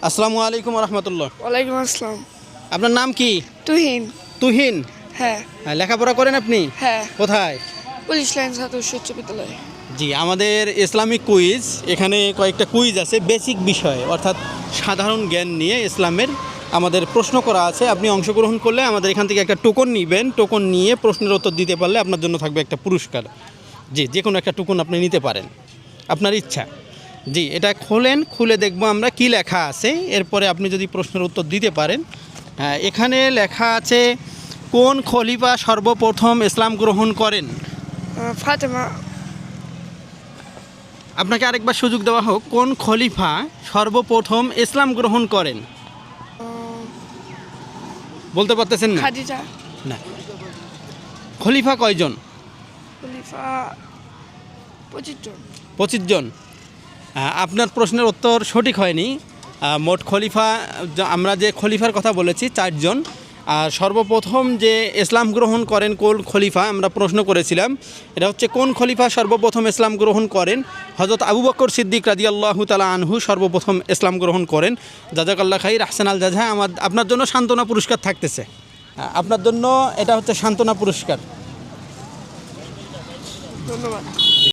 আসসালামু আলাইকুম রহমতুল্লাহ। ওয়ালাইকুম আসসালাম। আপনার নাম কি? তুহিন। তুহিন। হ্যাঁ। লেখাপড়া করেন আপনি? হ্যাঁ। কোথায়? পুলিশ লাইন ছাত্র উচ্চ বিদ্যালয়। জি, আমাদের ইসলামিক কুইজ, এখানে কয়েকটা কুইজ আছে বেসিক বিষয়ে, অর্থাৎ সাধারণ জ্ঞান নিয়ে ইসলামের আমাদের প্রশ্ন করা আছে। আপনি অংশগ্রহণ করলে আমাদের এখান থেকে একটা টোকন নেবেন, টোকন নিয়ে প্রশ্নের উত্তর দিতে পারলে আপনার জন্য থাকবে একটা পুরস্কার। জি, যে কোনো একটা টোকন আপনি নিতে পারেন, আপনার ইচ্ছা। জি, এটা খোলেন, খুলে দেখবো আমরা কি লেখা আছে, এরপরে আপনি যদি প্রশ্নের উত্তর দিতে পারেন। এখানে লেখা আছে, কোন খলিফা সর্বপ্রথম ইসলাম গ্রহণ করেন? ফাতেমা। আপনাকে আরেকবার সুযোগ দেওয়া হোক, কোন খলিফা সর্বপ্রথম ইসলাম গ্রহণ করেন? বলতে পারতেছেন না? খাদিজা। না। খলিফা কয়জন? খলিফা 25 জন। 25 জন। আপনার প্রশ্নের উত্তর সঠিক হয়নি। মোট খলিফা, আমরা যে খলিফার কথা বলেছি 4 জন। আর সর্বপ্রথম যে ইসলাম গ্রহণ করেন কোন খলিফা, আমরা প্রশ্ন করেছিলাম, এটা হচ্ছে কোন খলিফা সর্বপ্রথম ইসলাম গ্রহণ করেন। হযরত আবু বকর সিদ্দিক রাদিয়াল্লাহু তাআলা আনহু সর্বপ্রথম ইসলাম গ্রহণ করেন। জাযাকাল্লাহ খাইর, আহসান আল জাযা। আপনার জন্য সান্ত্বনা পুরস্কার থাকতেছে। আপনার জন্য এটা হচ্ছে সান্ত্বনা পুরস্কার। ধন্যবাদ।